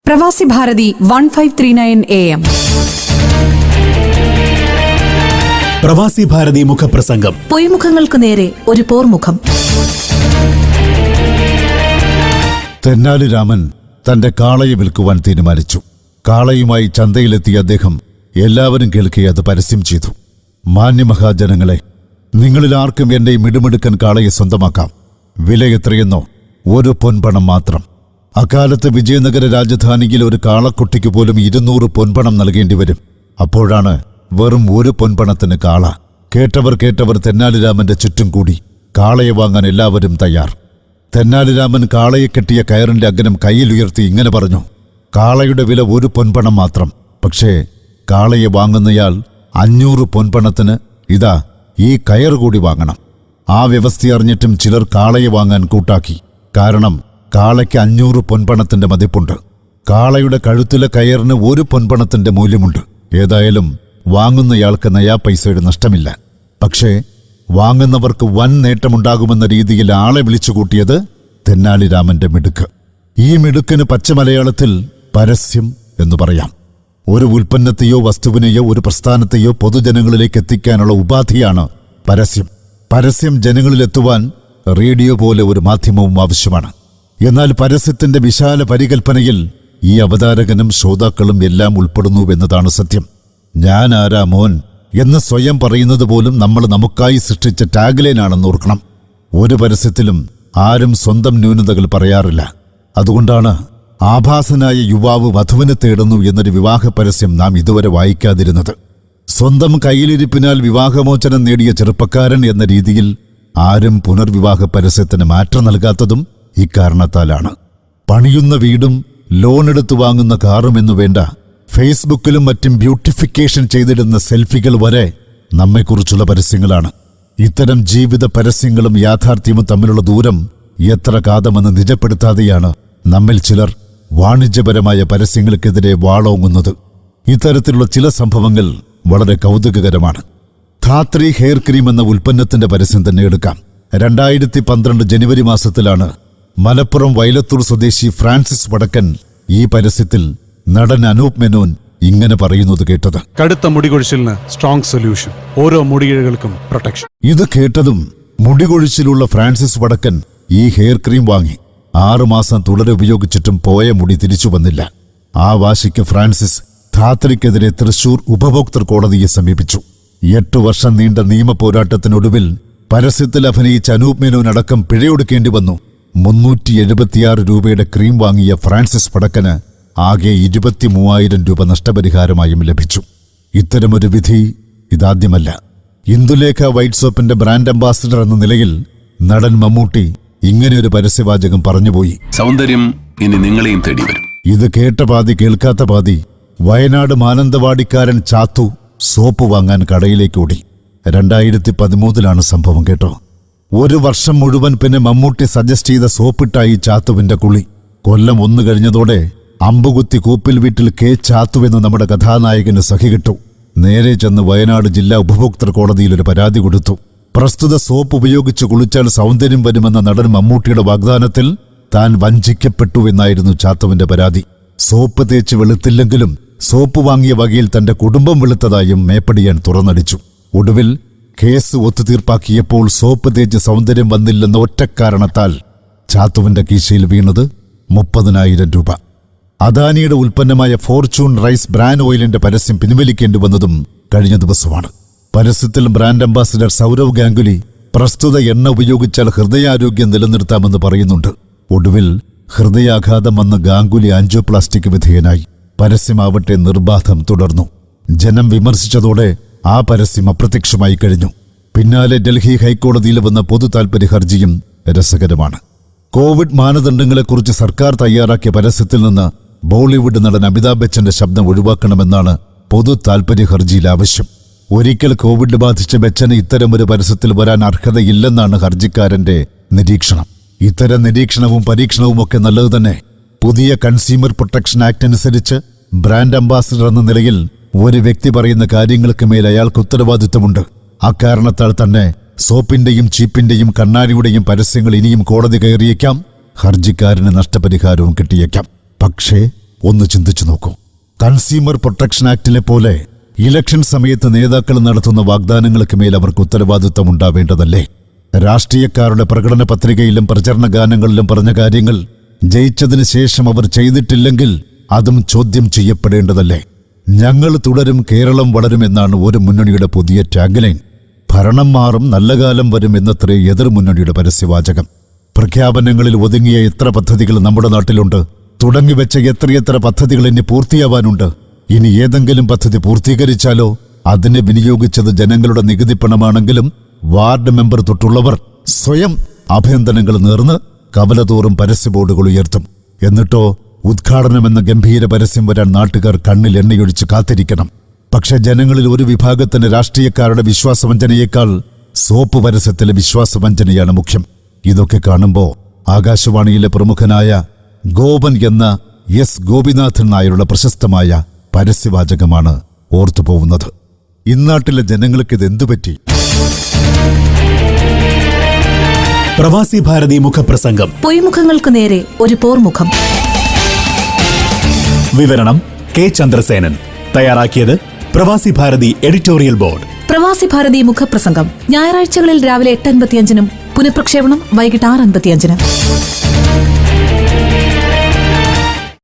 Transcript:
പ്രവാസി ഭാരതി 1539 AM. പ്രവാസി ഭാരതി മുഖപ്രസംഗം. പൊയ്മുഖങ്ങൾക്ക് നേരെ ഒരു പോർമുഖം. തെന്നാലി രാമൻ തന്റെ കാളയെ വിൽക്കുവാൻ തീരുമാനിച്ചു. കാളയുമായി ചന്തയിലെത്തിയ അദ്ദേഹം എല്ലാവരും കേൾക്കെ അത് പരസ്യം ചെയ്തു. മാന്യമഹാജനങ്ങളെ, നിങ്ങളിൽ ആർക്കും എന്റെ മിടുമിടുക്കൻ കാളയെ സ്വന്തമാക്കാം. വില എത്രയെന്നോ? 1 പൊൻപണം മാത്രം. അക്കാലത്ത് വിജയനഗര രാജധാനിയിൽ ഒരു കാളക്കുട്ടിക്ക് പോലും 200 പൊൻപണം നൽകേണ്ടി വരും. അപ്പോഴാണ് വെറും 1 പൊൻപണത്തിന് കാള. കേട്ടവർ തെന്നാലിരാമന്റെ ചുറ്റും കൂടി. കാളയെ വാങ്ങാൻ എല്ലാവരും തയ്യാർ. തെന്നാലിരാമൻ കാളയെ കെട്ടിയ കയറിന്റെ അഗ്രം കയ്യിലുയർത്തി ഇങ്ങനെ പറഞ്ഞു: കാളയുടെ വില 1 പൊൻപണം മാത്രം. പക്ഷേ കാളയെ വാങ്ങുന്നയാൾ 500 പൊൻപണത്തിന് ഇതാ ഈ കയർ കൂടി വാങ്ങണം. ആ വ്യവസ്ഥ അറിഞ്ഞിട്ടും ചിലർ കാളയെ വാങ്ങാൻ കൂട്ടാക്കി. കാരണം കാളയ്ക്ക് 500 പൊൻപണത്തിന്റെ മതിപ്പുണ്ട്. കാളയുടെ കഴുത്തിലെ കയറിന് 1 പൊൻപണത്തിന്റെ മൂല്യമുണ്ട്. ഏതായാലും വാങ്ങുന്നയാൾക്ക് നയാ പൈസയുടെ നഷ്ടമില്ല. പക്ഷേ വാങ്ങുന്നവർക്ക് വൻ നേട്ടമുണ്ടാകുമെന്ന രീതിയിൽ ആളെ വിളിച്ചുകൂട്ടിയത് തെന്നാലിരാമന്റെ മിടുക്ക്. ഈ മിടുക്കിന് പച്ചമലയാളത്തിൽ പരസ്യം എന്നു പറയാം. ഒരു ഉൽപ്പന്നത്തെയോ വസ്തുവിനെയോ ഒരു പ്രസ്ഥാനത്തെയോ പൊതുജനങ്ങളിലേക്ക് എത്തിക്കാനുള്ള ഉപാധിയാണ് പരസ്യം. പരസ്യം ജനങ്ങളിലെത്തുവാൻ റേഡിയോ പോലെ ഒരു മാധ്യമവും ആവശ്യമാണ്. എന്നാൽ പരസ്യത്തിന്റെ വിശാല പരികൽപ്പനയിൽ ഈ അവതാരകനും ശ്രോതാക്കളും എല്ലാം ഉൾപ്പെടുന്നുവെന്നതാണ് സത്യം. ഞാൻ ആരാ മോൻ എന്ന് സ്വയം പറയുന്നത് പോലും നമ്മൾ നമുക്കായി സൃഷ്ടിച്ച ടാഗ്ലൈനാണെന്ന് ഓർക്കണം. ഒരു പരസ്യത്തിലും ആരും സ്വന്തം ന്യൂനതകൾ പറയാറില്ല. അതുകൊണ്ടാണ് ആഭാസനായ യുവാവ് വധുവിനെ തേടുന്നു എന്നൊരു വിവാഹ പരസ്യം നാം ഇതുവരെ വായിക്കാതിരുന്നത്. സ്വന്തം കയ്യിലിരിപ്പിനാൽ വിവാഹമോചനം നേടിയ ചെറുപ്പക്കാരൻ എന്ന രീതിയിൽ ആരും പുനർവിവാഹ പരസ്യത്തിന് മാറ്റം നൽകാത്തതും ഇക്കാരണത്താലാണ്. പണിയുന്ന വീടും ലോണെടുത്തു വാങ്ങുന്ന കാറും എന്നു വേണ്ട, ഫേസ്ബുക്കിലും മറ്റും ബ്യൂട്ടിഫിക്കേഷൻ ചെയ്തിടുന്ന സെൽഫികൾ വരെ നമ്മെക്കുറിച്ചുള്ള പരസ്യങ്ങളാണ്. ഇത്തരം ജീവിത പരസ്യങ്ങളും യാഥാർത്ഥ്യവും തമ്മിലുള്ള ദൂരം എത്ര കാതമെന്ന് നിജപ്പെടുത്താതെയാണ് നമ്മിൽ ചിലർ വാണിജ്യപരമായ പരസ്യങ്ങൾക്കെതിരെ വാളോങ്ങുന്നത്. ഇത്തരത്തിലുള്ള ചില സംഭവങ്ങൾ വളരെ കൗതുകകരമാണ്. ധാത്രി ഹെയർ ക്രീം എന്ന ഉൽപ്പന്നത്തിന്റെ പരസ്യം തന്നെ എടുക്കാം. 2012 ജനുവരി മാസത്തിലാണ് മലപ്പുറം വൈലത്തൂർ സ്വദേശി ഫ്രാൻസിസ് വടക്കൻ ഈ പരസ്യത്തിൽ നടൻ അനൂപ് മേനോൻ ഇങ്ങനെ പറയുന്നത് കേട്ടത്: കടുത്ത മുടികൊഴിച്ചിലിന് സ്ട്രോങ് സൊല്യൂഷൻ, ഓരോ മുടിയിഴകൾക്കും പ്രൊട്ടക്ഷൻ. ഇത് കേട്ടതും മുടികൊഴിച്ചിലുള്ള ഫ്രാൻസിസ് വടക്കൻ ഈ ഹെയർ ക്രീം വാങ്ങി. 6 മാസം തുടരെ ഉപയോഗിച്ചിട്ടും പോയ മുടി തിരിച്ചു വന്നില്ല. ആ വാശിക്ക് ഫ്രാൻസിസ് ധാത്രിക്കെതിരെ തൃശൂർ ഉപഭോക്തൃ കോടതിയെ സമീപിച്ചു. 8 വർഷം നീണ്ട നിയമ പോരാട്ടത്തിനൊടുവിൽ പരസ്യത്തിൽ അഭിനയിച്ച അനൂപ് മേനോനടക്കം പിഴയൊടുക്കേണ്ടി വന്നു. 376 രൂപയുടെ ക്രീം വാങ്ങിയ ഫ്രാൻസിസ് വടക്കന് ആകെ 23,000 രൂപ നഷ്ടപരിഹാരമായും ലഭിച്ചു. ഇത്തരമൊരു വിധി ഇതാദ്യമല്ല. ഇന്ദുലേഖ വൈറ്റ് സോപ്പിന്റെ ബ്രാൻഡ് അംബാസിഡർ എന്ന നിലയിൽ നടൻ മമ്മൂട്ടി ഇങ്ങനെയൊരു പരസ്യവാചകം പറഞ്ഞുപോയി: സൗന്ദര്യം ഇനി നിങ്ങളെയും തേടി വരും. ഇത് കേട്ട പാതി കേൾക്കാത്ത പാതി. വയനാട് മാനന്തവാടിക്കാരൻ ചാത്തു സോപ്പ് വാങ്ങാൻ കടയിലേക്ക് ഓടി. 2013 സംഭവം കേട്ടോ. 1 വർഷം മുഴുവൻ പിന്നെ മമ്മൂട്ടി സജസ്റ്റ് ചെയ്ത സോപ്പിട്ടായി ചാത്തുവിന്റെ കുളി. കൊല്ലം 1 കഴിഞ്ഞതോടെ അമ്പുകുത്തി കൂപ്പിൽ വീട്ടിൽ കെ ചാത്തുവെന്ന് നമ്മുടെ കഥാനായകന് സഹികിട്ടു. നേരെ ചെന്ന് വയനാട് ജില്ലാ ഉപഭോക്തൃ കോടതിയിൽ ഒരു പരാതി കൊടുത്തു. പ്രസ്തുത സോപ്പ് ഉപയോഗിച്ച് കുളിച്ചാൽ സൗന്ദര്യം വരുമെന്ന നടൻ മമ്മൂട്ടിയുടെ വാഗ്ദാനത്തിൽ താൻ വഞ്ചിക്കപ്പെട്ടു എന്നായിരുന്നു ചാത്തുവിന്റെ പരാതി. സോപ്പ് തേച്ച് വെളുത്തില്ലെങ്കിലും സോപ്പ് വാങ്ങിയ വകയിൽ തന്റെ കുടുംബം വെളുത്തതായും മേപ്പടിയാൻ തുറന്നടിച്ചു. ഒടുവിൽ കേസ് ഒത്തുതീർപ്പാക്കിയപ്പോൾ സോപ്പ് തേച്ച് സൗന്ദര്യം വന്നില്ലെന്ന ഒറ്റക്കാരണത്താൽ ചാത്തുവിന്റെ കീശയിൽ വീണത് 30,000 രൂപ. അദാനിയുടെ ഉൽപ്പന്നമായ ഫോർച്യൂൺ റൈസ് ബ്രാൻഡ് ഓയിലിന്റെ പരസ്യം പിൻവലിക്കേണ്ടി വന്നതും കഴിഞ്ഞ ദിവസമാണ്. പരസ്യത്തിൽ ബ്രാൻഡ് അംബാസിഡർ സൗരവ് ഗാംഗുലി പ്രസ്തുത എണ്ണ ഉപയോഗിച്ചാൽ ഹൃദയാരോഗ്യം നിലനിർത്താമെന്ന് പറയുന്നുണ്ട്. ഒടുവിൽ ഹൃദയാഘാതം വന്ന് ഗാംഗുലി ആൻജിയോപ്ലാസ്റ്റിക് വിധേയനായി. പരസ്യമാവട്ടെ നിർബാധം തുടർന്നു. ജനം വിമർശിച്ചതോടെ ആ പരസ്യം അപ്രത്യക്ഷമായി കഴിഞ്ഞു. പിന്നാലെ ഡൽഹി ഹൈക്കോടതിയിൽ വന്ന പൊതു താൽപര്യ ഹർജിയും രസകരമാണ്. കോവിഡ് മാനദണ്ഡങ്ങളെക്കുറിച്ച് സർക്കാർ തയ്യാറാക്കിയ പരസ്യത്തിൽ നിന്ന് ബോളിവുഡ് നടൻ അമിതാഭ് ബച്ചന്റെ ശബ്ദം ഒഴിവാക്കണമെന്നാണ് പൊതു താൽപര്യ ഹർജിയിൽ ആവശ്യം. ഒരിക്കൽ കോവിഡ് ബാധിച്ച ബച്ചന് ഇത്തരമൊരു പരസ്യത്തിൽ വരാൻ അർഹതയില്ലെന്നാണ് ഹർജിക്കാരന്റെ നിരീക്ഷണം. ഇത്തരം നിരീക്ഷണവും പരീക്ഷണവുമൊക്കെ നല്ലത് തന്നെ. പുതിയ കൺസ്യൂമർ പ്രൊട്ടക്ഷൻ ആക്ട് അനുസരിച്ച് ബ്രാൻഡ് അംബാസിഡർ എന്ന നിലയിൽ ഒരു വ്യക്തി പറയുന്ന കാര്യങ്ങൾക്ക് മേൽ അയാൾക്ക് ഉത്തരവാദിത്വമുണ്ട്. അക്കാരണത്താൽ തന്നെ സോപ്പിന്റെയും ചീപ്പിന്റെയും കണ്ണാടിയുടെയും പരസ്യങ്ങൾ ഇനിയും കോടതി കയറിയേക്കാം. ഹർജിക്കാരന് നഷ്ടപരിഹാരവും കിട്ടിയേക്കാം. പക്ഷേ ഒന്ന് ചിന്തിച്ചു നോക്കൂ. കൺസ്യൂമർ പ്രൊട്ടക്ഷൻ ആക്ടിലെ പോലെ ഇലക്ഷൻ സമയത്ത് നേതാക്കൾ നടത്തുന്ന വാഗ്ദാനങ്ങൾക്ക് മേൽ അവർക്ക് ഉത്തരവാദിത്വം ഉണ്ടാവേണ്ടതല്ലേ? രാഷ്ട്രീയക്കാരുടെ പ്രകടന പത്രികയിലും പ്രചരണ ഗാനങ്ങളിലും പറഞ്ഞ കാര്യങ്ങൾ ജയിച്ചതിന് ശേഷം അവർ ചെയ്തിട്ടില്ലെങ്കിൽ അതും ചോദ്യം ചെയ്യപ്പെടേണ്ടതല്ലേ? ഞങ്ങൾ തുടരും, കേരളം വളരും എന്നാണ് ഒരു മുന്നണിയുടെ പുതിയ ടാഗ്ലൈൻ. ഭരണം മാറും, നല്ല കാലം വരും എന്നത്രേ എതിർമുന്നണിയുടെ പരസ്യവാചകം. പ്രഖ്യാപനങ്ങളിൽ ഒതുങ്ങിയ എത്ര പദ്ധതികൾ നമ്മുടെ നാട്ടിലുണ്ട്? തുടങ്ങിവെച്ച എത്രയെത്ര പദ്ധതികൾ ഇനി പൂർത്തിയാവാനുണ്ട്? ഇനി ഏതെങ്കിലും പദ്ധതി പൂർത്തീകരിച്ചാലോ അതിനെ വിനിയോഗിച്ചത് ജനങ്ങളുടെ നികുതി പണമാണെങ്കിലും വാർഡ് മെമ്പർ തൊട്ടുള്ളവർ സ്വയം അഭ്യന്തരങ്ങൾ നേർന്ന് കവലതോറും പരസ്യ ബോർഡുകൾ ഉയർത്തും. എന്നിട്ടോ ഉദ്ഘാടനമെന്ന ഗംഭീര പരസ്യം വരാൻ നാട്ടുകാർ കണ്ണിൽ എണ്ണയൊഴിച്ച് കാത്തിരിക്കണം. പക്ഷെ ജനങ്ങളിൽ ഒരു വിഭാഗത്തിന് രാഷ്ട്രീയക്കാരുടെ വിശ്വാസവഞ്ചനയേക്കാൾ സോപ്പ് പരസ്യത്തിലെ വിശ്വാസവഞ്ചനയാണ് മുഖ്യം. ഇതൊക്കെ കാണുമ്പോ ആകാശവാണിയിലെ പ്രമുഖനായ ഗോപൻ എന്ന എസ് ഗോപിനാഥൻ നായരുടെ പ്രശസ്തമായ പരസ്യവാചകമാണ് ഓർത്തുപോകുന്നത്. ഇന്നാട്ടിലെ ജനങ്ങൾക്കിത് എന്തുപറ്റി? പ്രവാസി ഭാരതി മുഖപ്രസംഗം. പൊയ്മുഖങ്ങൾക്ക് നേരെ ഒരു പോർമുഖം. വിവരണം കെ ചന്ദ്രസേനൻ. തയ്യാറാക്കിയത് പ്രവാസി ഭാരതി എഡിറ്റോറിയൽ ബോർഡ്. പ്രവാസി ഭാരതി മുഖപ്രസംഗം ഞായറാഴ്ചകളിൽ രാവിലെ 8:55-നും പുനഃപ്രക്ഷേപണം വൈകിട്ട് 6:55-നും.